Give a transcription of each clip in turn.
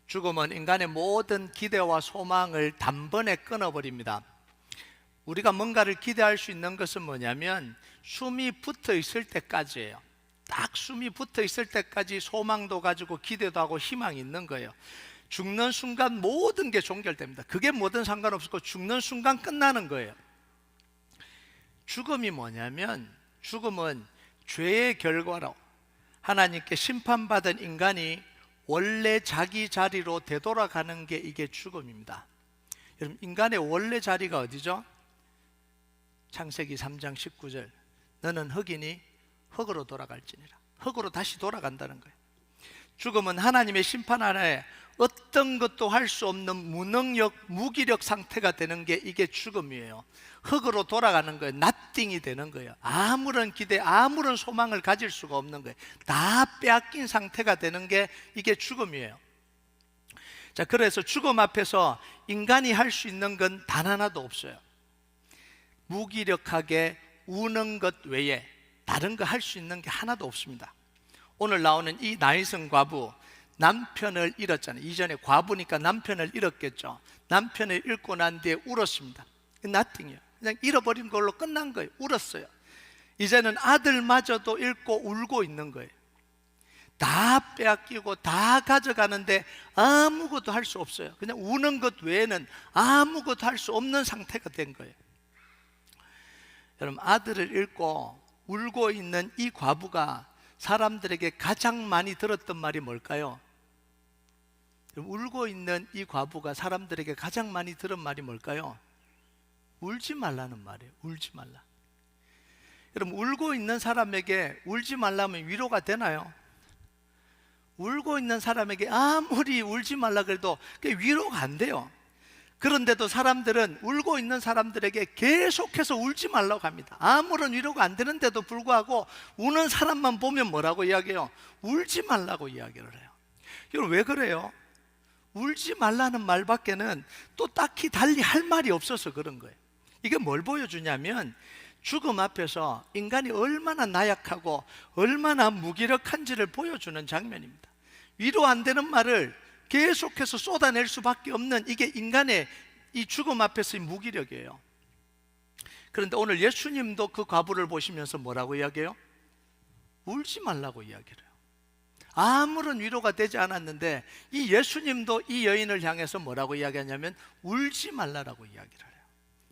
죽음은 인간의 모든 기대와 소망을 단번에 끊어버립니다. 우리가 뭔가를 기대할 수 있는 것은 뭐냐면 숨이 붙어 있을 때까지예요. 딱 숨이 붙어 있을 때까지 소망도 가지고 기대도 하고 희망이 있는 거예요. 죽는 순간 모든 게 종결됩니다. 그게 뭐든 상관없고 죽는 순간 끝나는 거예요. 죽음이 뭐냐면, 죽음은 죄의 결과로 하나님께 심판받은 인간이 원래 자기 자리로 되돌아가는 게 이게 죽음입니다. 여러분, 인간의 원래 자리가 어디죠? 창세기 3장 19절, 너는 흙이니 흙으로 돌아갈지니라. 흙으로 다시 돌아간다는 거예요. 죽음은 하나님의 심판 아래 어떤 것도 할 수 없는 무능력, 무기력 상태가 되는 게 이게 죽음이에요. 흙으로 돌아가는 거예요. nothing이 되는 거예요. 아무런 기대, 아무런 소망을 가질 수가 없는 거예요. 다 빼앗긴 상태가 되는 게 이게 죽음이에요. 자, 그래서 죽음 앞에서 인간이 할 수 있는 건 단 하나도 없어요. 무기력하게 우는 것 외에 다른 거 할 수 있는 게 하나도 없습니다. 오늘 나오는 이 나이성 과부, 남편을 잃었잖아요. 이전에 과부니까 남편을 잃었겠죠. 남편을 잃고 난 뒤에 울었습니다. nothing이에요. 그냥 잃어버린 걸로 끝난 거예요. 울었어요. 이제는 아들마저도 잃고 울고 있는 거예요. 다 빼앗기고 다 가져가는데 아무것도 할 수 없어요. 그냥 우는 것 외에는 아무것도 할 수 없는 상태가 된 거예요. 여러분, 아들을 잃고 울고 있는 이 과부가 사람들에게 가장 많이 들었던 말이 뭘까요? 울고 있는 이 과부가 사람들에게 가장 많이 들은 말이 뭘까요? 울지 말라는 말이에요. 울지 말라. 여러분, 울고 있는 사람에게 울지 말라면 위로가 되나요? 울고 있는 사람에게 아무리 울지 말라 그래도 그게 위로가 안 돼요. 그런데도 사람들은 울고 있는 사람들에게 계속해서 울지 말라고 합니다. 아무런 위로가 안 되는데도 불구하고 우는 사람만 보면 뭐라고 이야기해요? 울지 말라고 이야기를 해요. 여러분, 왜 그래요? 울지 말라는 말밖에는 또 딱히 달리 할 말이 없어서 그런 거예요. 이게 뭘 보여주냐면 죽음 앞에서 인간이 얼마나 나약하고 얼마나 무기력한지를 보여주는 장면입니다. 위로 안 되는 말을 계속해서 쏟아낼 수밖에 없는 이게 인간의 이 죽음 앞에서의 무기력이에요. 그런데 오늘 예수님도 그 과부를 보시면서 뭐라고 이야기해요? 울지 말라고 이야기를 해요. 아무런 위로가 되지 않았는데 이 예수님도 이 여인을 향해서 뭐라고 이야기하냐면 울지 말라라고 이야기를 해요.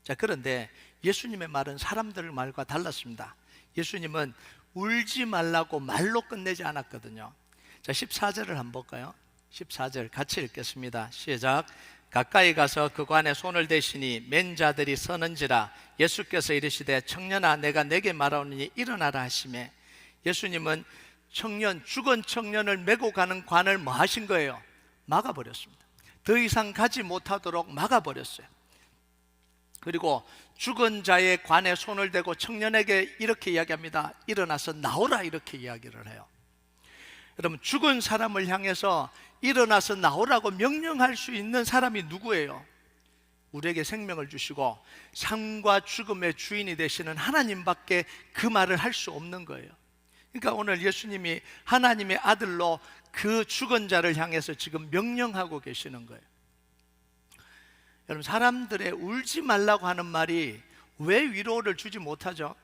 자, 그런데 예수님의 말은 사람들 말과 달랐습니다. 예수님은 울지 말라고 말로 끝내지 않았거든요. 자, 14절을 한번 볼까요? 14절 같이 읽겠습니다. 시작. 가까이 가서 그 관에 손을 대시니 맨 자들이 서는지라. 예수께서 이르시되 청년아, 내가 내게 말하오니 일어나라 하시매. 예수님은 죽은 청년을 메고 가는 관을 뭐 하신 거예요? 막아버렸습니다. 더 이상 가지 못하도록 막아버렸어요. 그리고 죽은 자의 관에 손을 대고 청년에게 이렇게 이야기합니다. 일어나서 나오라, 이렇게 이야기를 해요. 여러분, 죽은 사람을 향해서 일어나서 나오라고 명령할 수 있는 사람이 누구예요? 우리에게 생명을 주시고 삶과 죽음의 주인이 되시는 하나님밖에 그 말을 할 수 없는 거예요. 그러니까 오늘 예수님이 하나님의 아들로 그 죽은 자를 향해서 지금 명령하고 계시는 거예요. 여러분, 사람들의 울지 말라고 하는 말이 왜 위로를 주지 못하죠?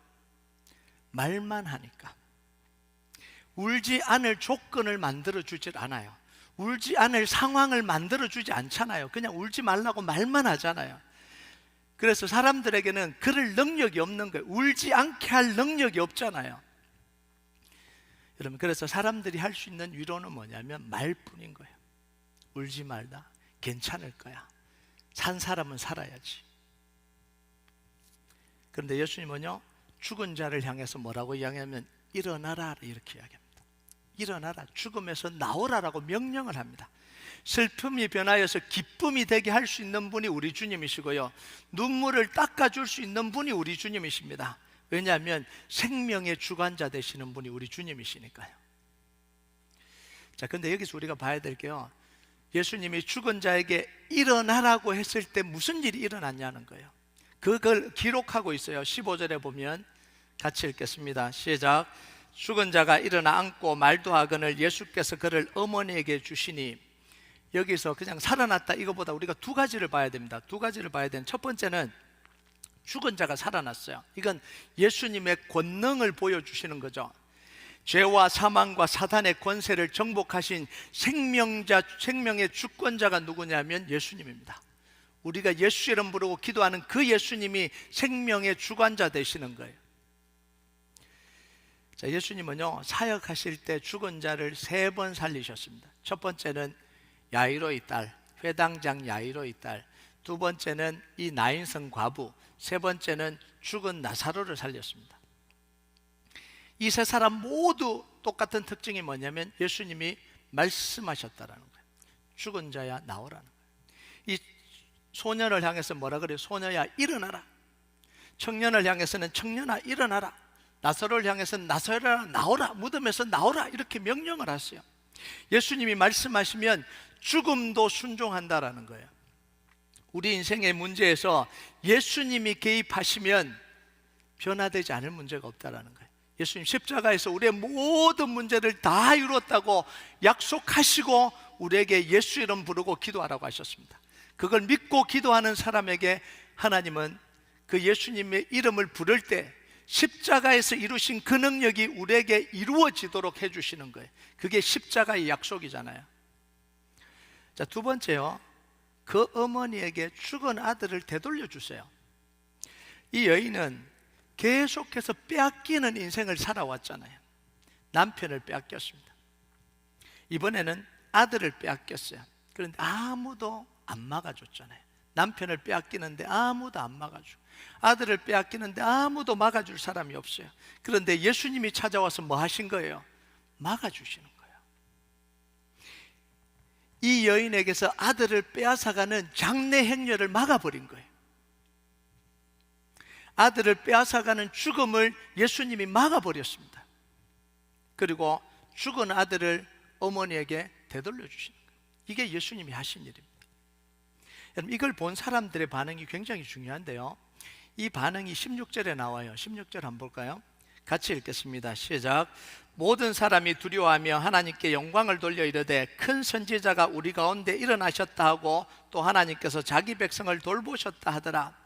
말만 하니까. 울지 않을 조건을 만들어 주질 않아요. 울지 않을 상황을 만들어 주지 않잖아요. 그냥 울지 말라고 말만 하잖아요. 그래서 사람들에게는 그럴 능력이 없는 거예요. 울지 않게 할 능력이 없잖아요. 여러분, 그래서 사람들이 할 수 있는 위로는 뭐냐면 말뿐인 거예요. 울지 말라, 괜찮을 거야, 산 사람은 살아야지. 그런데 예수님은요, 죽은 자를 향해서 뭐라고 이야기하면 일어나라, 이렇게 이야기합니다. 일어나라, 죽음에서 나오라라고 명령을 합니다. 슬픔이 변하여서 기쁨이 되게 할 수 있는 분이 우리 주님이시고요, 눈물을 닦아줄 수 있는 분이 우리 주님이십니다. 왜냐하면 생명의 주관자 되시는 분이 우리 주님이시니까요. 자, 근데 여기서 우리가 봐야 될 게요, 예수님이 죽은 자에게 일어나라고 했을 때 무슨 일이 일어났냐는 거예요. 그걸 기록하고 있어요. 15절에 보면 같이 읽겠습니다. 시작. 죽은 자가 일어나 앉고 말도 하거늘 예수께서 그를 어머니에게 주시니 여기서 그냥 살아났다 이거보다 우리가 두 가지를 봐야 됩니다. 두 가지를 봐야 되는, 첫 번째는 죽은 자가 살아났어요. 이건 예수님의 권능을 보여주시는 거죠. 죄와 사망과 사단의 권세를 정복하신 생명의 주권자가 누구냐면 예수님입니다. 우리가 예수 이름 부르고 기도하는 그 예수님이 생명의 주관자 되시는 거예요. 자, 예수님은요, 사역하실 때 죽은 자를 3번 살리셨습니다. 첫 번째는 야이로의 딸, 회당장 야이로의 딸, 두 번째는 이 나인성 과부, 세 번째는 죽은 나사로를 살렸습니다. 이 세 사람 모두 똑같은 특징이 뭐냐면 예수님이 말씀하셨다라는 거예요. 죽은 자야 나오라는 거예요. 이 소년을 향해서 뭐라 그래요? 소녀야 일어나라. 청년을 향해서는 청년아 일어나라. 나사로를 향해서는 나사로야 나오라. 무덤에서 나오라. 이렇게 명령을 하세요. 예수님이 말씀하시면 죽음도 순종한다라는 거예요. 우리 인생의 문제에서 예수님이 개입하시면 변화되지 않을 문제가 없다라는 거예요. 예수님 십자가에서 우리의 모든 문제를 다 이루었다고 약속하시고 우리에게 예수 이름 부르고 기도하라고 하셨습니다. 그걸 믿고 기도하는 사람에게 하나님은 그 예수님의 이름을 부를 때 십자가에서 이루신 그 능력이 우리에게 이루어지도록 해주시는 거예요. 그게 십자가의 약속이잖아요. 자, 두 번째요, 그 어머니에게 죽은 아들을 되돌려 주세요. 이 여인은 계속해서 빼앗기는 인생을 살아왔잖아요. 남편을 빼앗겼습니다. 이번에는 아들을 빼앗겼어요. 그런데 아무도 안 막아줬잖아요. 남편을 빼앗기는데 아무도 안 막아주고, 아들을 빼앗기는데 아무도 막아줄 사람이 없어요. 그런데 예수님이 찾아와서 뭐 하신 거예요? 막아주시는 거예요. 이 여인에게서 아들을 빼앗아가는 장래 행렬을 막아버린 거예요. 아들을 빼앗아가는 죽음을 예수님이 막아버렸습니다. 그리고 죽은 아들을 어머니에게 되돌려 주시는 거예요. 이게 예수님이 하신 일입니다. 여러분, 이걸 본 사람들의 반응이 굉장히 중요한데요, 이 반응이 16절에 나와요. 16절 한번 볼까요? 같이 읽겠습니다. 시작. 모든 사람이 두려워하며 하나님께 영광을 돌려 이르되 큰 선지자가 우리 가운데 일어나셨다 하고 또 하나님께서 자기 백성을 돌보셨다 하더라.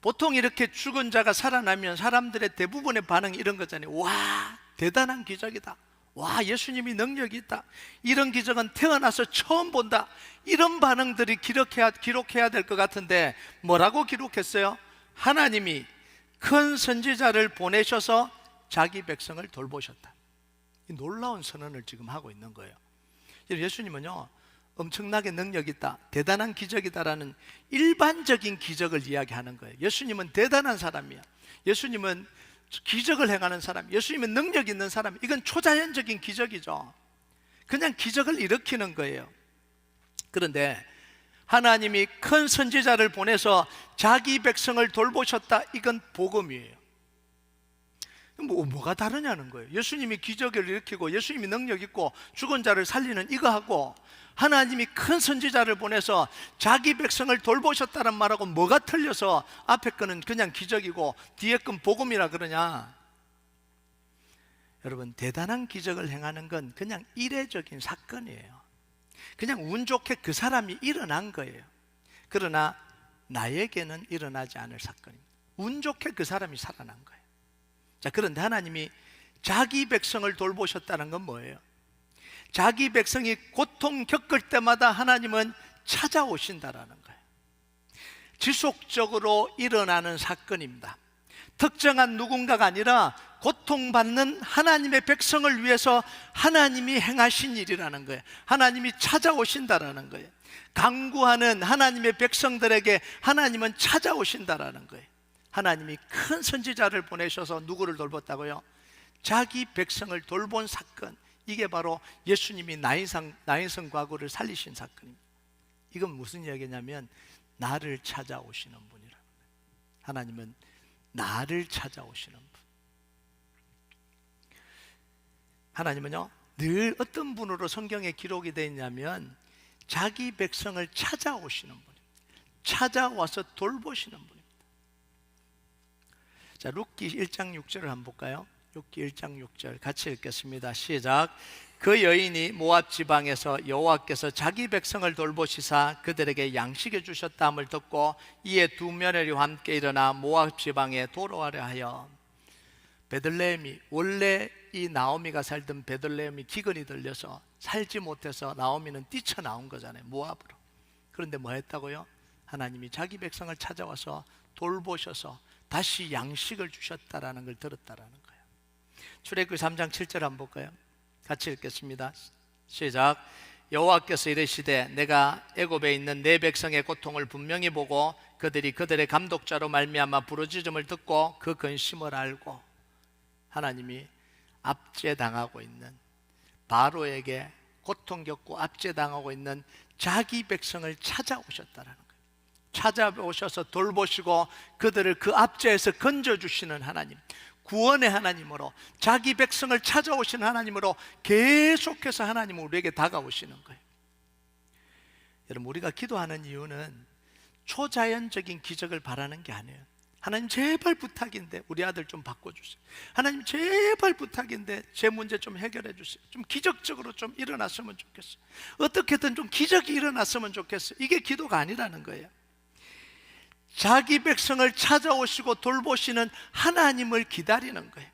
보통 이렇게 죽은 자가 살아나면 사람들의 대부분의 반응이 이런 거잖아요. 와, 대단한 기적이다. 와, 예수님이 능력이 있다. 이런 기적은 태어나서 처음 본다. 이런 반응들이 기록해야 될 것 같은데 뭐라고 기록했어요? 하나님이 큰 선지자를 보내셔서 자기 백성을 돌보셨다. 이 놀라운 선언을 지금 하고 있는 거예요. 예수님은요, 엄청나게 능력이 있다, 대단한 기적이다라는 일반적인 기적을 이야기하는 거예요. 예수님은 대단한 사람이야. 예수님은 기적을 행하는 사람, 예수님은 능력 있는 사람. 이건 초자연적인 기적이죠. 그냥 기적을 일으키는 거예요. 그런데 하나님이 큰 선지자를 보내서 자기 백성을 돌보셨다. 이건 복음이에요. 뭐가 다르냐는 거예요. 예수님이 기적을 일으키고 예수님이 능력 있고 죽은 자를 살리는 이거하고 하나님이 큰 선지자를 보내서 자기 백성을 돌보셨다는 말하고 뭐가 틀려서 앞에 거는 그냥 기적이고 뒤에 건 복음이라 그러냐? 여러분, 대단한 기적을 행하는 건 그냥 이례적인 사건이에요. 그냥 운 좋게 그 사람이 일어난 거예요. 그러나 나에게는 일어나지 않을 사건입니다. 운 좋게 그 사람이 살아난 거예요. 자, 그런데 하나님이 자기 백성을 돌보셨다는 건 뭐예요? 자기 백성이 고통 겪을 때마다 하나님은 찾아오신다라는 거예요. 지속적으로 일어나는 사건입니다. 특정한 누군가가 아니라 고통받는 하나님의 백성을 위해서 하나님이 행하신 일이라는 거예요. 하나님이 찾아오신다라는 거예요. 강구하는 하나님의 백성들에게 하나님은 찾아오신다라는 거예요. 하나님이 큰 선지자를 보내셔서 누구를 돌봤다고요? 자기 백성을 돌본 사건. 이게 바로 예수님이 나인성 과부를 살리신 사건입니다. 이건 무슨 이야기냐면 나를 찾아오시는 분이라는 거예요. 하나님은 나를 찾아오시는 분. 하나님은요, 늘 어떤 분으로 성경에 기록이 되어 있냐면 자기 백성을 찾아오시는 분입니다. 찾아와서 돌보시는 분입니다. 자, 룻기 1장 6절을 한번 볼까요? 룻기 1장 6절 같이 읽겠습니다. 시작. 그 여인이 모압 지방에서 여호와께서 자기 백성을 돌보시사 그들에게 양식해 주셨다함을 듣고 이에 두 며느리와 함께 일어나 모압 지방에 돌아가려 하여 베들레헴이, 원래 이 나오미가 살던 베들레헴이 기근이 들려서 살지 못해서 나오미는 뛰쳐나온 거잖아요, 모압으로. 그런데 뭐 했다고요? 하나님이 자기 백성을 찾아와서 돌보셔서 다시 양식을 주셨다라는 걸 들었다라는 거예요. 출애굽기 3장 7절 한번 볼까요? 같이 읽겠습니다. 시작. 여호와께서 이르시되 내가 애굽에 있는 내 백성의 고통을 분명히 보고 그들이 그들의 감독자로 말미암아 부르짖음을 듣고 그 근심을 알고, 하나님이 압제당하고 있는, 바로에게 고통 겪고 압제당하고 있는 자기 백성을 찾아오셨다라는 거예요. 찾아오셔서 돌보시고 그들을 그 압제에서 건져주시는 하나님, 구원의 하나님으로, 자기 백성을 찾아오시는 하나님으로 계속해서 하나님은 우리에게 다가오시는 거예요. 여러분, 우리가 기도하는 이유는 초자연적인 기적을 바라는 게 아니에요. 하나님 제발 부탁인데 우리 아들 좀 바꿔주세요. 하나님 제발 부탁인데 제 문제 좀 해결해 주세요. 좀 기적적으로 좀 일어났으면 좋겠어요. 어떻게든 좀 기적이 일어났으면 좋겠어요. 이게 기도가 아니라는 거예요. 자기 백성을 찾아오시고 돌보시는 하나님을 기다리는 거예요.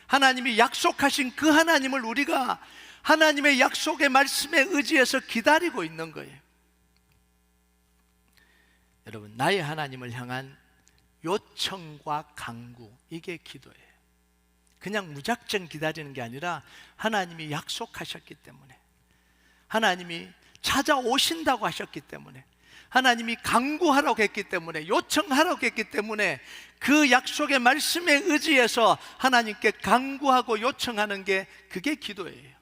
하나님이 약속하신 그 하나님을 우리가 하나님의 약속의 말씀에 의지해서 기다리고 있는 거예요. 여러분, 나의 하나님을 향한 요청과 간구, 이게 기도예요. 그냥 무작정 기다리는 게 아니라 하나님이 약속하셨기 때문에, 하나님이 찾아오신다고 하셨기 때문에, 하나님이 간구하라고 했기 때문에, 요청하라고 했기 때문에 그 약속의 말씀에 의지해서 하나님께 간구하고 요청하는 게, 그게 기도예요.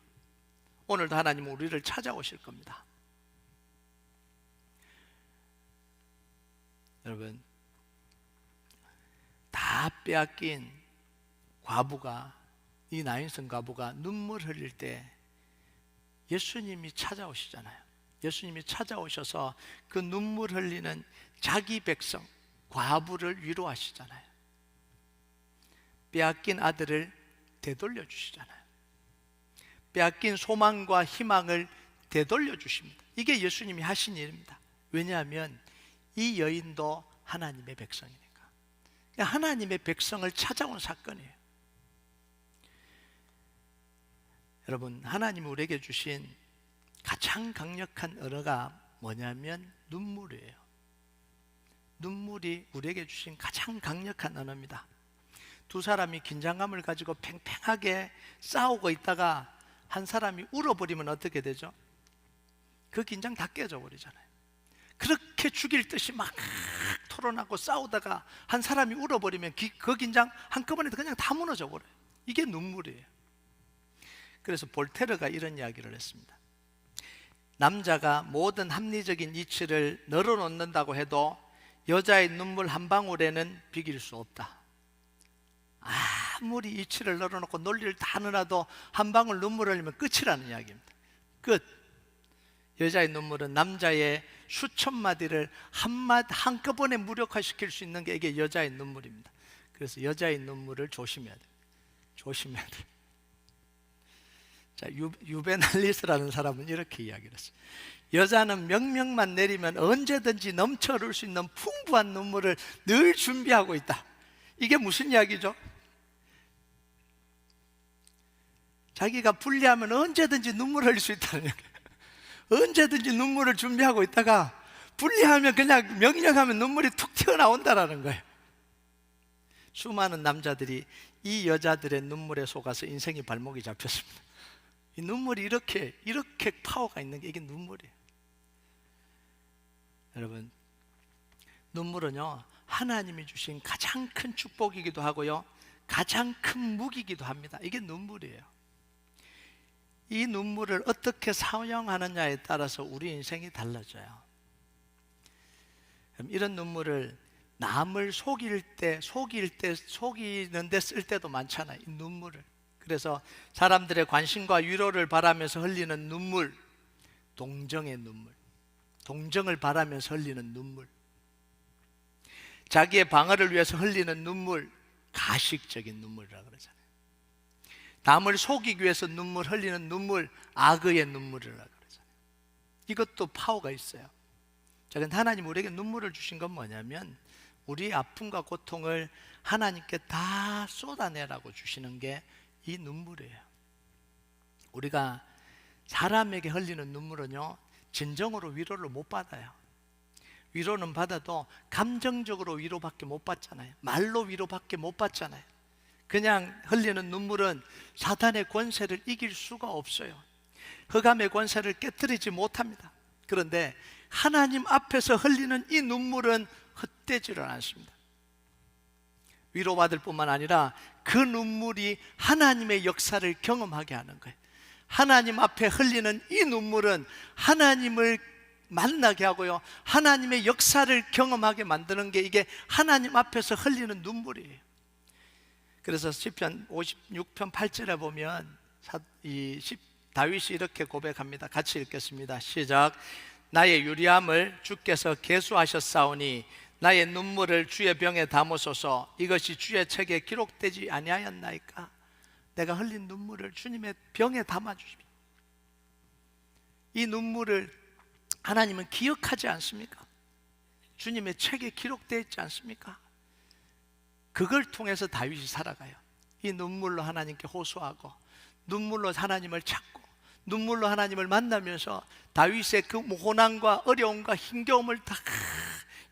오늘도 하나님은 우리를 찾아오실 겁니다. 여러분, 다 빼앗긴 과부가, 이 나인성 과부가 눈물 흘릴 때 예수님이 찾아오시잖아요. 예수님이 찾아오셔서 그 눈물 흘리는 자기 백성 과부를 위로하시잖아요. 빼앗긴 아들을 되돌려 주시잖아요. 빼앗긴 소망과 희망을 되돌려 주십니다. 이게 예수님이 하신 일입니다. 왜냐하면 이 여인도 하나님의 백성이니까. 하나님의 백성을 찾아온 사건이에요. 여러분, 하나님이 우리에게 주신 가장 강력한 언어가 뭐냐면 눈물이에요. 눈물이 우리에게 주신 가장 강력한 언어입니다. 두 사람이 긴장감을 가지고 팽팽하게 싸우고 있다가 한 사람이 울어버리면 어떻게 되죠? 그 긴장 다 깨져버리잖아요. 그렇게 죽일 듯이 막 토론하고 싸우다가 한 사람이 울어버리면 그 긴장 한꺼번에 그냥 다 무너져 버려요. 이게 눈물이에요. 그래서 볼테르가 이런 이야기를 했습니다. 남자가 모든 합리적인 이치를 널어놓는다고 해도 여자의 눈물 한 방울에는 비길 수 없다. 아무리 이치를 널어놓고 논리를 다 넣어놔도 한 방울 눈물을 흘리면 끝이라는 이야기입니다. 끝. 여자의 눈물은 남자의 수천 마디를 한꺼번에 무력화시킬 수 있는 게 이게 여자의 눈물입니다. 그래서 여자의 눈물을 조심해야 돼요. 조심해야 돼요. 자, 유베날리스라는 사람은 이렇게 이야기를 했어요. 여자는 명령만 내리면 언제든지 넘쳐 흐를 수 있는 풍부한 눈물을 늘 준비하고 있다. 이게 무슨 이야기죠? 자기가 불리하면 언제든지 눈물을 흘릴 수 있다는 얘기예요. 언제든지 눈물을 준비하고 있다가 불리하면 그냥 명령하면 눈물이 툭 튀어나온다는 거예요. 수많은 남자들이 이 여자들의 눈물에 속아서 인생이 발목이 잡혔습니다. 이 눈물이 이렇게 파워가 있는 게 이게 눈물이에요. 여러분, 눈물은요, 하나님이 주신 가장 큰 축복이기도 하고요, 가장 큰 무기이기도 합니다. 이게 눈물이에요. 이 눈물을 어떻게 사용하느냐에 따라서 우리 인생이 달라져요. 이런 눈물을 남을 속이는데 쓸 때도 많잖아요. 이 눈물을. 그래서 사람들의 관심과 위로를 바라면서 흘리는 눈물, 동정의 눈물, 동정을 바라면서 흘리는 눈물, 자기의 방어를 위해서 흘리는 눈물, 가식적인 눈물이라고 그러잖아요. 남을 속이기 위해서 눈물 흘리는 눈물, 악의 눈물이라고 그러잖아요. 이것도 파워가 있어요. 자, 근데 하나님 우리에게 눈물을 주신 건 뭐냐면 우리의 아픔과 고통을 하나님께 다 쏟아내라고 주시는 게 이 눈물이에요. 우리가 사람에게 흘리는 눈물은요, 진정으로 위로를 못 받아요. 위로는 받아도 감정적으로 위로밖에 못 받잖아요. 말로 위로밖에 못 받잖아요. 그냥 흘리는 눈물은 사탄의 권세를 이길 수가 없어요. 흑암의 권세를 깨뜨리지 못합니다. 그런데 하나님 앞에서 흘리는 이 눈물은 헛되지를 않습니다. 위로받을 뿐만 아니라 그 눈물이 하나님의 역사를 경험하게 하는 거예요. 하나님 앞에 흘리는 이 눈물은 하나님을 만나게 하고요, 하나님의 역사를 경험하게 만드는 게 이게 하나님 앞에서 흘리는 눈물이에요. 그래서 시편 56편 8절에 보면 다윗이 이렇게 고백합니다. 같이 읽겠습니다. 시작. 나의 유리함을 주께서 계수하셨사오니 나의 눈물을 주의 병에 담으소서. 이것이 주의 책에 기록되지 아니하였나이까. 내가 흘린 눈물을 주님의 병에 담아주십시오. 이 눈물을 하나님은 기억하지 않습니까? 주님의 책에 기록되어 있지 않습니까? 그걸 통해서 다윗이 살아가요. 이 눈물로 하나님께 호소하고, 눈물로 하나님을 찾고, 눈물로 하나님을 만나면서 다윗의 그 고난과 어려움과 힘겨움을 다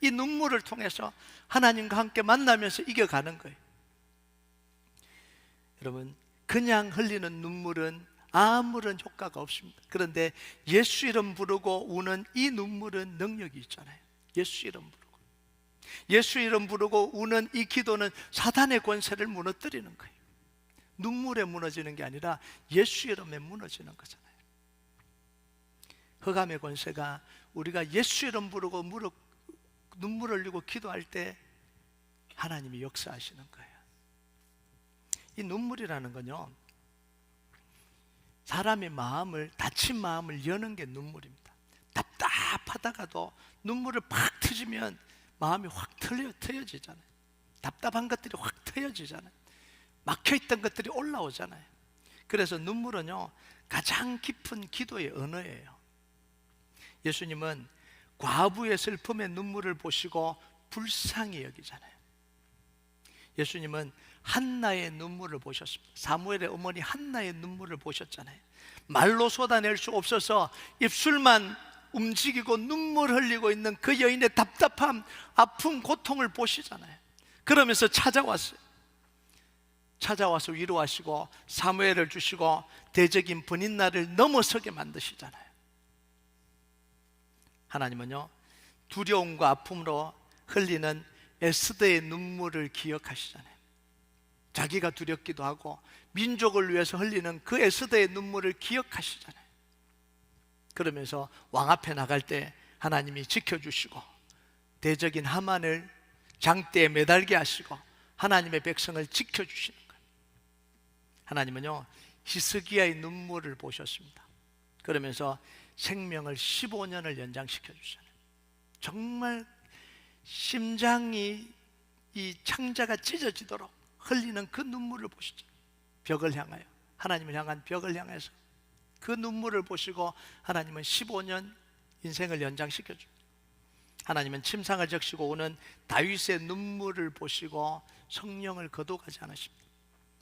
이 눈물을 통해서 하나님과 함께 만나면서 이겨가는 거예요. 여러분, 그냥 흘리는 눈물은 아무런 효과가 없습니다. 그런데 예수 이름 부르고 우는 이 눈물은 능력이 있잖아요. 예수 이름 부르고, 예수 이름 부르고 우는 이 기도는 사단의 권세를 무너뜨리는 거예요. 눈물에 무너지는 게 아니라 예수 이름에 무너지는 거잖아요. 흑암의 권세가 우리가 예수 이름 부르고 눈물 흘리고 기도할 때 하나님이 역사하시는 거예요. 이 눈물이라는 건요, 사람의 마음을, 다친 마음을 여는 게 눈물입니다. 답답하다가도 눈물을 팍 터지면 마음이 확 트여지잖아요. 답답한 것들이 확 트여지잖아요. 막혀있던 것들이 올라오잖아요. 그래서 눈물은요, 가장 깊은 기도의 언어예요. 예수님은 과부의 슬픔의 눈물을 보시고 불쌍히 여기잖아요. 예수님은 한나의 눈물을 보셨습니다. 사무엘의 어머니 한나의 눈물을 보셨잖아요. 말로 쏟아낼 수 없어서 입술만 움직이고 눈물 흘리고 있는 그 여인의 답답함, 아픔, 고통을 보시잖아요. 그러면서 찾아와서 위로하시고 사무엘을 주시고 대적인 번인날을 넘어서게 만드시잖아요. 하나님은요, 두려움과 아픔으로 흘리는 에스더의 눈물을 기억하시잖아요. 자기가 두렵기도 하고 민족을 위해서 흘리는 그 에스더의 눈물을 기억하시잖아요. 그러면서 왕 앞에 나갈 때 하나님이 지켜주시고 대적인 하만을 장대에 매달게 하시고 하나님의 백성을 지켜주시는 거예요. 하나님은요, 히스기야의 눈물을 보셨습니다. 그러면서 생명을 15년을 연장시켜 주잖아요. 정말 심장이 이 창자가 찢어지도록 흘리는 그 눈물을 보시죠. 벽을 향하여, 하나님을 향한 벽을 향해서 그 눈물을 보시고 하나님은 15년 인생을 연장시켜 줍니다. 하나님은 침상을 적시고 오는 다윗의 눈물을 보시고 성령을 거두가지 않으십니다.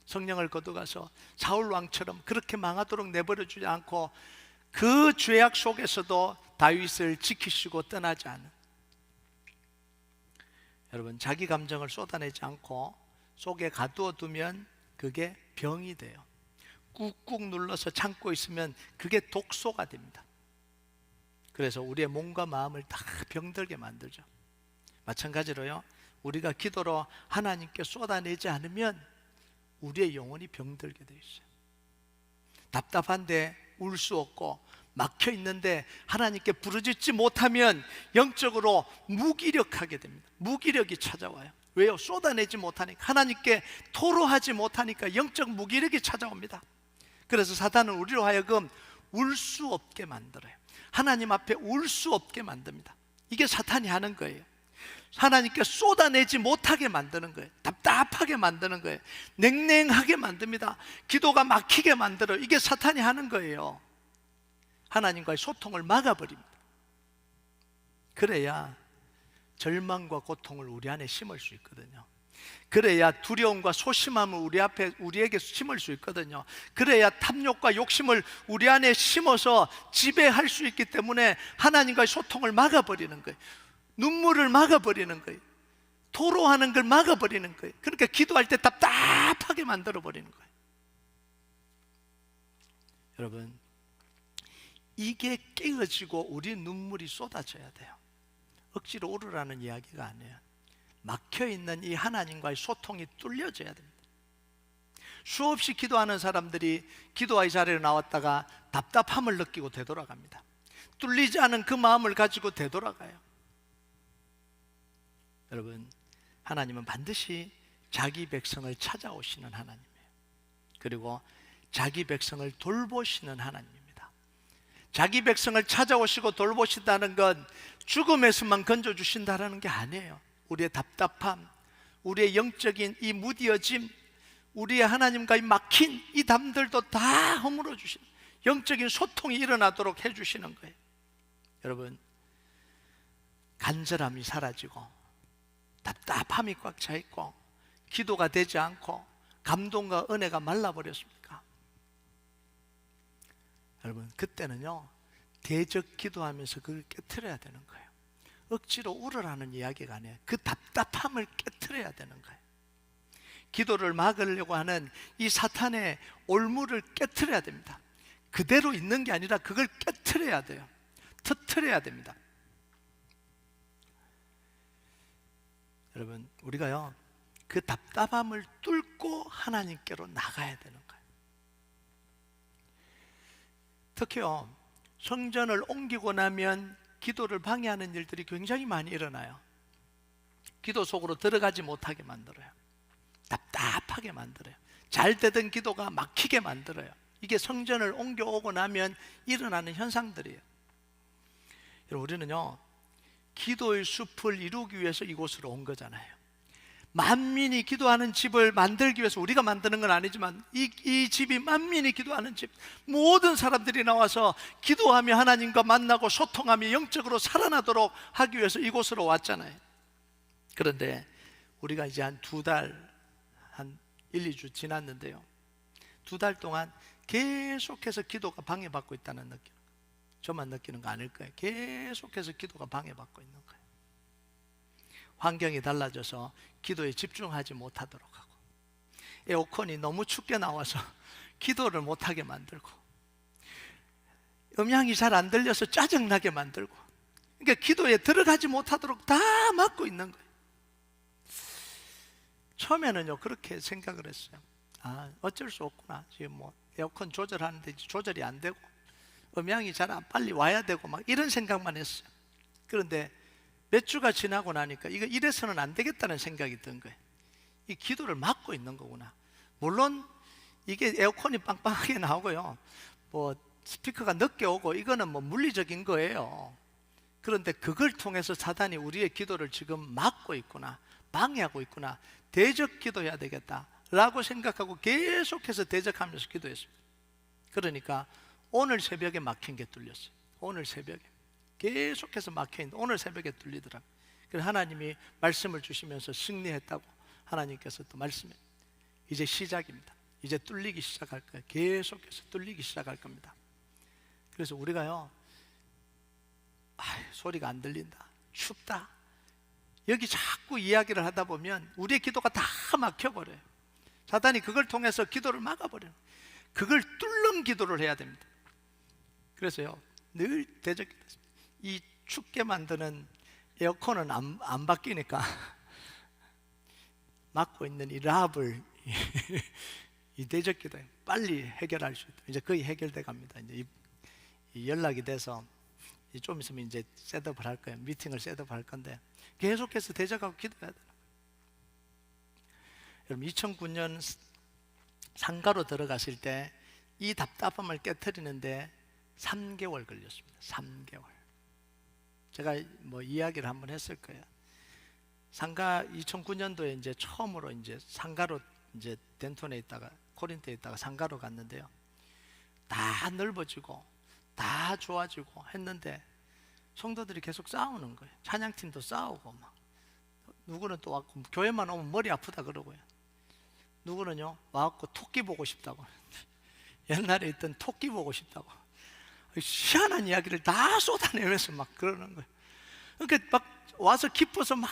성령을 거두가서 사울 왕처럼 그렇게 망하도록 내버려 주지 않고 그 죄악 속에서도 다윗을 지키시고 떠나지 않은, 여러분, 자기 감정을 쏟아내지 않고 속에 가두어 두면 그게 병이 돼요. 꾹꾹 눌러서 참고 있으면 그게 독소가 됩니다. 그래서 우리의 몸과 마음을 다 병들게 만들죠. 마찬가지로요, 우리가 기도로 하나님께 쏟아내지 않으면 우리의 영혼이 병들게 되어 있어요. 답답한데 울 수 없고 막혀 있는데 하나님께 부르짖지 못하면 영적으로 무기력하게 됩니다. 무기력이 찾아와요. 왜요? 쏟아내지 못하니까, 하나님께 토로하지 못하니까 영적 무기력이 찾아옵니다. 그래서 사단은 우리로 하여금 울 수 없게 만들어요. 하나님 앞에 울 수 없게 만듭니다. 이게 사탄이 하는 거예요. 하나님께 쏟아내지 못하게 만드는 거예요. 답답하게 만드는 거예요. 냉랭하게 만듭니다. 기도가 막히게 만들어요. 이게 사탄이 하는 거예요. 하나님과의 소통을 막아버립니다. 그래야 절망과 고통을 우리 안에 심을 수 있거든요. 그래야 두려움과 소심함을 우리에게 심을 수 있거든요. 그래야 탐욕과 욕심을 우리 안에 심어서 지배할 수 있기 때문에 하나님과의 소통을 막아버리는 거예요. 눈물을 막아버리는 거예요. 토로하는 걸 막아버리는 거예요. 그러니까 기도할 때 답답하게 만들어버리는 거예요. 여러분, 이게 깨어지고 우리 눈물이 쏟아져야 돼요. 억지로 오르라는 이야기가 아니에요. 막혀있는 이 하나님과의 소통이 뚫려져야 됩니다. 수없이 기도하는 사람들이 기도의 자리에 나왔다가 답답함을 느끼고 되돌아갑니다. 뚫리지 않은 그 마음을 가지고 되돌아가요. 여러분, 하나님은 반드시 자기 백성을 찾아오시는 하나님이에요. 그리고 자기 백성을 돌보시는 하나님입니다. 자기 백성을 찾아오시고 돌보신다는 건 죽음에서만 건져주신다는 게 아니에요. 우리의 답답함, 우리의 영적인 이 무디어짐, 우리의 하나님과의 막힌 이 담들도 다 허물어 주시는, 영적인 소통이 일어나도록 해주시는 거예요. 여러분, 간절함이 사라지고 답답함이 꽉 차 있고 기도가 되지 않고 감동과 은혜가 말라버렸습니까? 여러분, 그때는요 대적 기도하면서 그걸 깨트려야 되는 거예요. 억지로 울으라는 이야기가 아니에요. 그 답답함을 깨트려야 되는 거예요. 기도를 막으려고 하는 이 사탄의 올무를 깨트려야 됩니다. 그대로 있는 게 아니라 그걸 깨트려야 돼요. 터트려야 됩니다. 여러분, 우리가요 그 답답함을 뚫고 하나님께로 나가야 되는 거예요. 특히요 성전을 옮기고 나면 기도를 방해하는 일들이 굉장히 많이 일어나요. 기도 속으로 들어가지 못하게 만들어요. 답답하게 만들어요. 잘 되던 기도가 막히게 만들어요. 이게 성전을 옮겨오고 나면 일어나는 현상들이에요. 여러분, 우리는요 기도의 숲을 이루기 위해서 이곳으로 온 거잖아요. 만민이 기도하는 집을 만들기 위해서 우리가 만드는 건 아니지만 이 집이 만민이 기도하는 집, 모든 사람들이 나와서 기도하며 하나님과 만나고 소통하며 영적으로 살아나도록 하기 위해서 이곳으로 왔잖아요. 그런데 우리가 이제 한 2달, 한 1, 2주 지났는데요 2달 동안 계속해서 기도가 방해받고 있다는 느낌, 저만 느끼는 거 아닐 거예요. 계속해서 기도가 방해받고 있는 거예요. 환경이 달라져서 기도에 집중하지 못하도록 하고, 에어컨이 너무 춥게 나와서 기도를 못하게 만들고, 음향이 잘 안 들려서 짜증나게 만들고, 그러니까 기도에 들어가지 못하도록 다 막고 있는 거예요. 처음에는요 그렇게 생각을 했어요. 아, 어쩔 수 없구나. 지금 뭐 에어컨 조절하는데 조절이 안 되고 음향이 잘 안 빨리 와야 되고 막 이런 생각만 했어요. 그런데 몇 주가 지나고 나니까 이거 이래서는 안 되겠다는 생각이 든 거예요. 이 기도를 막고 있는 거구나. 물론 이게 에어컨이 빵빵하게 나오고요 뭐 스피커가 늦게 오고 이거는 뭐 물리적인 거예요. 그런데 그걸 통해서 사단이 우리의 기도를 지금 막고 있구나, 방해하고 있구나, 대적 기도해야 되겠다 라고 생각하고 계속해서 대적하면서 기도했습니다. 그러니까 오늘 새벽에 막힌 게 뚫렸어요. 오늘 새벽에 계속해서 막혀있는데 오늘 새벽에 뚫리더라고요. 그래서 하나님이 말씀을 주시면서 승리했다고 하나님께서 또 말씀해, 이제 시작입니다. 이제 뚫리기 시작할 거예요. 계속해서 뚫리기 시작할 겁니다. 그래서 우리가요 소리가 안 들린다, 춥다, 여기 자꾸 이야기를 하다 보면 우리의 기도가 다 막혀버려요. 사단이 그걸 통해서 기도를 막아버려요. 그걸 뚫는 기도를 해야 됩니다. 그래서요 늘 대적했습니다. 이 춥게 만드는 에어컨은 안 바뀌니까 막고 있는 이 랍을 이 대적 기도에 빨리 해결할 수 있다. 이제 거의 해결돼 갑니다. 이제 이 연락이 돼서 좀 있으면 이제 셋업을 할 거예요. 미팅을 셋업할 건데 계속해서 대적하고 기도해야 돼요. 여러분, 2009년 상가로 들어갔을 때 이 답답함을 깨트리는데 3개월 걸렸습니다. 3개월. 제가 뭐 이야기를 한번 했을 거예요. 상가 2009년도에 이제 처음으로 이제 상가로 이제 덴톤에 있다가 코린토에 있다가 상가로 갔는데요. 다 넓어지고 다 좋아지고 했는데 성도들이 계속 싸우는 거예요. 찬양팀도 싸우고 막 누구는 또 왔고 교회만 오면 머리 아프다 그러고요. 누구는요 와갖고 토끼 보고 싶다고 옛날에 있던 토끼 보고 싶다고 희한한 이야기를 다 쏟아내면서 막 그러는 거예요. 그러니까 막 와서 기뻐서 막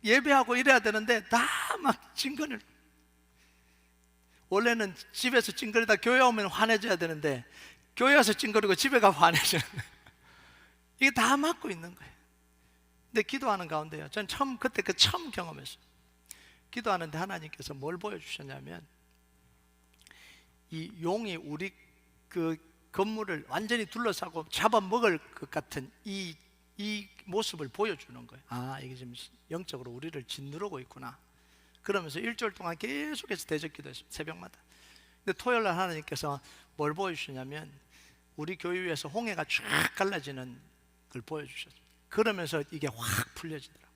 예배하고 이래야 되는데 다 막 찡그를 원래는 집에서 찡그리다 교회 오면 화내줘야 되는데 교회 와서 찡그리고 집에 가서 화내주는 거예요. 이게 다 막고 있는 거예요. 근데 기도하는 가운데요 전 그때 처음 경험했어요. 기도하는데 하나님께서 뭘 보여주셨냐면 이 용이 우리 그 건물을 완전히 둘러싸고 잡아먹을 것 같은 이 모습을 보여주는 거예요. 아, 이게 지금 영적으로 우리를 짓누르고 있구나. 그러면서 일주일 동안 계속해서 대적 기도했습니다. 새벽마다. 근데 토요일 날 하나님께서 뭘 보여주셨냐면 우리 교회 위에서 홍해가 쫙 갈라지는 걸 보여주셨어요. 그러면서 이게 확 풀려지더라고요.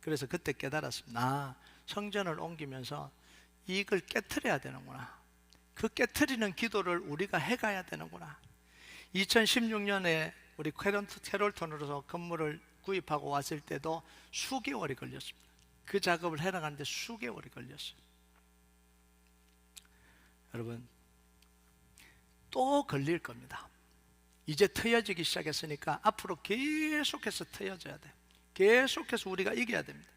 그래서 그때 깨달았습니다. 아, 성전을 옮기면서 이걸 깨트려야 되는구나. 그 깨트리는 기도를 우리가 해가야 되는구나. 2016년에 우리 캐롤톤으로서 건물을 구입하고 왔을 때도 수개월이 걸렸습니다. 그 작업을 해나가는데 수개월이 걸렸어요. 여러분 또 걸릴 겁니다. 이제 트여지기 시작했으니까 앞으로 계속해서 트여져야 돼요. 계속해서 우리가 이겨야 됩니다.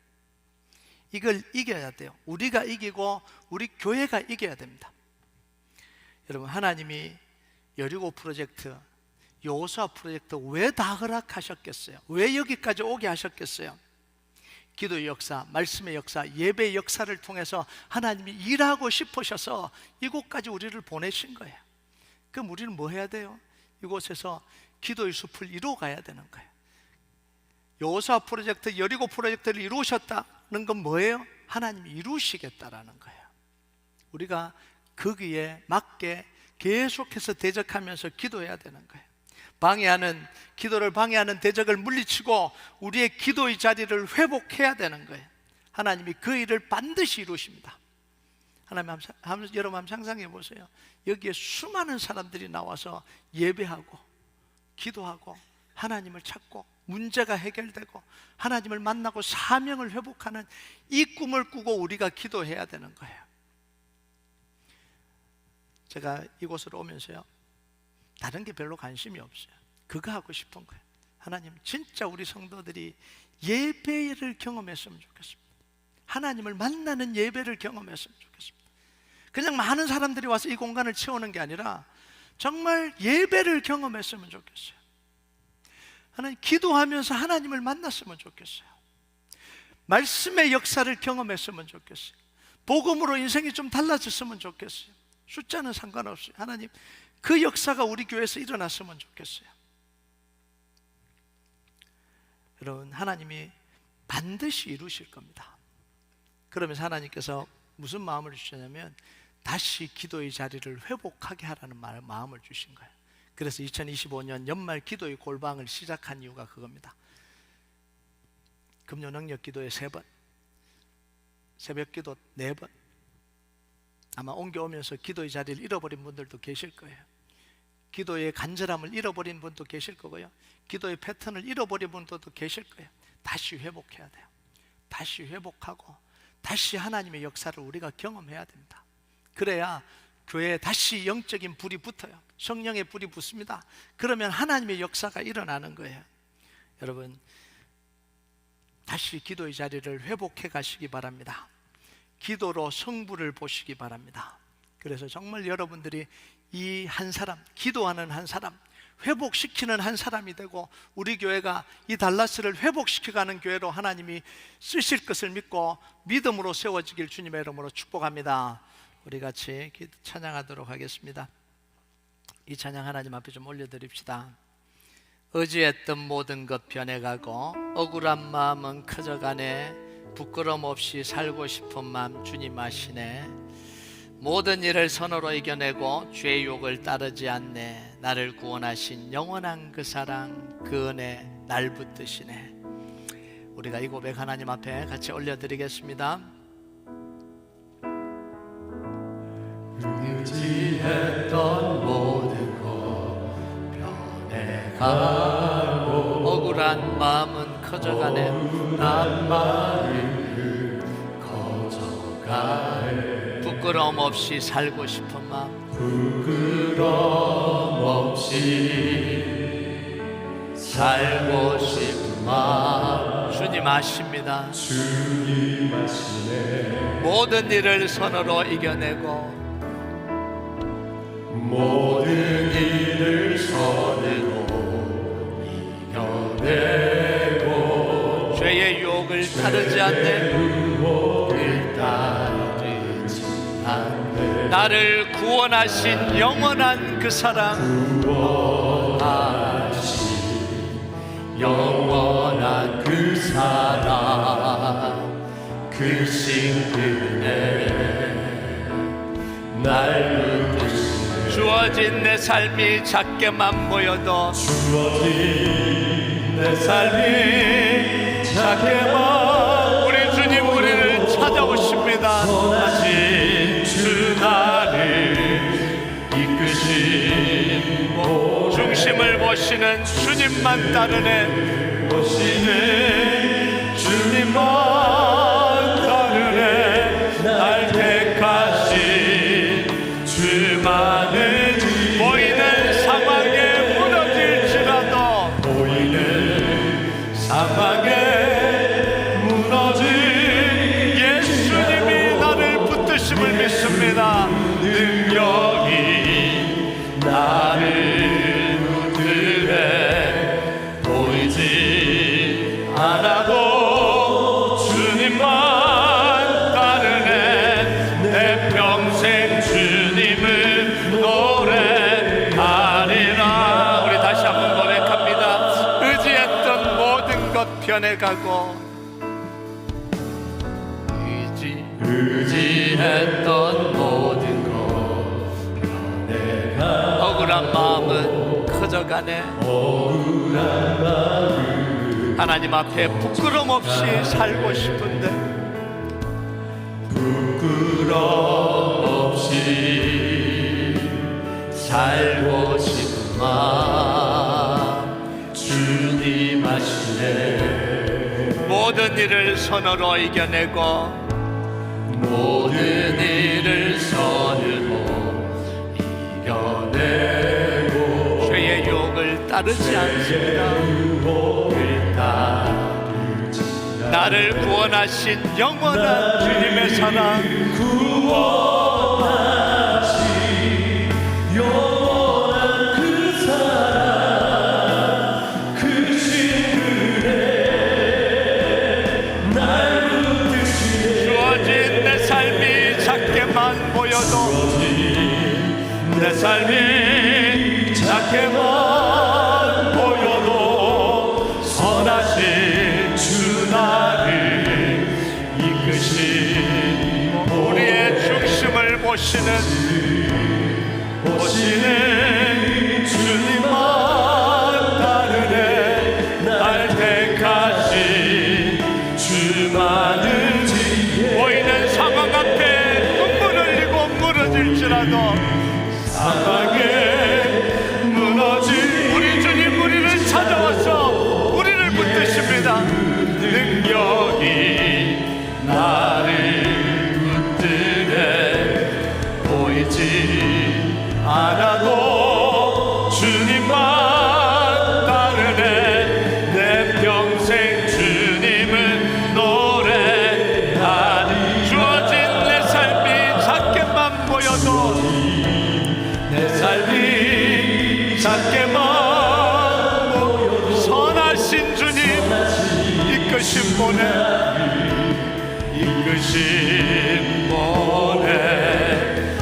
이걸 이겨야 돼요. 우리가 이기고 우리 교회가 이겨야 됩니다. 여러분 하나님이 여리고 프로젝트, 여호수아 프로젝트 왜 다 허락하셨겠어요? 왜 여기까지 오게 하셨겠어요? 기도의 역사, 말씀의 역사, 예배의 역사를 통해서 하나님이 일하고 싶으셔서 이곳까지 우리를 보내신 거예요. 그럼 우리는 뭐 해야 돼요? 이곳에서 기도의 숲을 이루어 가야 되는 거예요. 여호수아 프로젝트, 여리고 프로젝트를 이루셨다는 건 뭐예요? 하나님이 이루시겠다라는 거예요. 우리가 거기에 맞게 계속해서 대적하면서 기도해야 되는 거예요. 기도를 방해하는 대적을 물리치고 우리의 기도의 자리를 회복해야 되는 거예요. 하나님이 그 일을 반드시 이루십니다. 하나님 여러분 한번 상상해 보세요. 여기에 수많은 사람들이 나와서 예배하고 기도하고 하나님을 찾고 문제가 해결되고 하나님을 만나고 사명을 회복하는 이 꿈을 꾸고 우리가 기도해야 되는 거예요. 제가 이곳으로 오면서요 다른 게 별로 관심이 없어요. 그거 하고 싶은 거예요. 하나님 진짜 우리 성도들이 예배를 경험했으면 좋겠습니다. 하나님을 만나는 예배를 경험했으면 좋겠습니다. 그냥 많은 사람들이 와서 이 공간을 채우는 게 아니라 정말 예배를 경험했으면 좋겠어요. 하나님 기도하면서 하나님을 만났으면 좋겠어요. 말씀의 역사를 경험했으면 좋겠어요. 복음으로 인생이 좀 달라졌으면 좋겠어요. 숫자는 상관없어요. 하나님 그 역사가 우리 교회에서 일어났으면 좋겠어요. 여러분 하나님이 반드시 이루실 겁니다. 그러면서 하나님께서 무슨 마음을 주셨냐면 다시 기도의 자리를 회복하게 하라는 마음을 주신 거예요. 그래서 2025년 연말 기도의 골방을 시작한 이유가 그겁니다. 금요 능력 기도에 3번, 새벽 기도 4번. 아마 옮겨오면서 기도의 자리를 잃어버린 분들도 계실 거예요. 기도의 간절함을 잃어버린 분도 계실 거고요. 기도의 패턴을 잃어버린 분들도 계실 거예요. 다시 회복해야 돼요. 다시 회복하고 다시 하나님의 역사를 우리가 경험해야 됩니다. 그래야 교회에 다시 영적인 불이 붙어요. 성령의 불이 붙습니다. 그러면 하나님의 역사가 일어나는 거예요. 여러분 다시 기도의 자리를 회복해 가시기 바랍니다. 기도로 성부를 보시기 바랍니다. 그래서 정말 여러분들이 이 한 사람, 기도하는 한 사람, 회복시키는 한 사람이 되고 우리 교회가 이 달라스를 회복시켜가는 교회로 하나님이 쓰실 것을 믿고 믿음으로 세워지길 주님의 이름으로 축복합니다. 우리 같이 찬양하도록 하겠습니다. 이 찬양 하나님 앞에 좀 올려드립시다. 의지했던 모든 것 변해가고 억울한 마음은 커져가네. 부끄럼 없이 살고 싶은 마음 주님 아시네. 모든 일을 선으로 이겨내고 죄의 욕을 따르지 않네. 나를 구원하신 영원한 그 사랑 그 은혜 날 붙드시네. 우리가 이 고백 하나님 앞에 같이 올려드리겠습니다. 의지했던 모든 것 변해가고 억울한 마음은 커져가네. 억울한 마음은 커져가네. 부끄러움 없이 살고 싶은 마음, 부끄러움 없이 살고 싶은 마음 주님 아십니다. 주님 아시네. 모든 일을 선으로 이겨내고 모든 일을 선으로 이겨내고 죄의 유혹을 따르지 않네. 유혹을 따르지 않네. 나를 구원하신 영원한 그 사랑, 구원하신 영원한 그 사랑, 그 신근에 날 붙드시네. 주어진 내 삶이 작게만 보여도 주어진 내 삶이 작게만 우리 주님 우리를 찾아오십니다. 다시 주 나를 이끄신 중심을 보시는 주님만 따르네. 보시는 주님만 따르네. 날 택하신 주만을 보이는 상황에 무너질지라도 보이는 상황에 무너질 예수님이 나를 붙드심을 믿습니다. 능력이 나를 붙드네. 보이지 않아도 주님만 따르네. 내 평생 주님을 노래하리라. 우리 다시 한번 고백합니다. 의지했던 모든 것 변해가고 의지했던 모든 것 변해가고 억울한 마음은 커져가네. 억울한 마음 하나님 앞에 부끄럼 없이 살고 싶은데 부끄럼 없이 살고 싶은 마음 주님 아시네. 모든 일을 선으로 이겨내고 모든 일을 선으로 이겨내고 죄의 유혹을 따르지 않습니다. 나를 구원하신 영원한 주님의 사랑, 구원하신 영원한 그 사랑, 그 신들에 날 붙드시네. 주어진 내 삶이 작게만 보여도 내 삶이 작게만 보여도 선하신 주 나를 이끄신 우리의 중심을 보시는 주님만 따르네. 날 택하신 주만을 보이는 상황 앞에 눈물 흘리고 무너질지라도 상황에 무너진 우리 주님 우리를 찾아와서 우리를 붙드십니다. 능력이 나를 붙드네. 보이지 않아도 주님만 따르네. 내 평생 주님을 노래하니 주어진 내 삶이 작게만 보여도 내 삶이 작게만 보여도 선하신 주님 이끄신 분에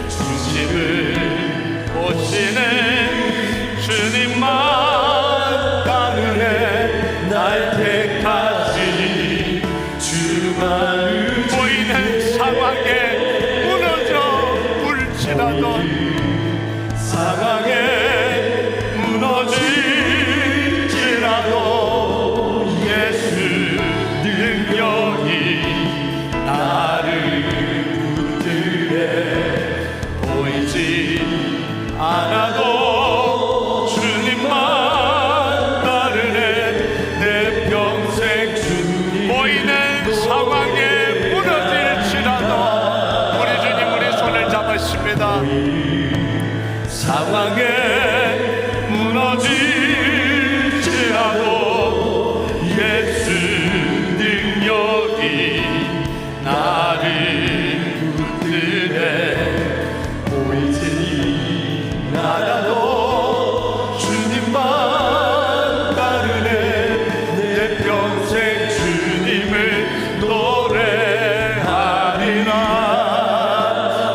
중심을 보시는 주님만 따르네. 날 택하신 주만 보이는 상황에 무너져 울지라도 상황에 무너질지라도 예수 상황에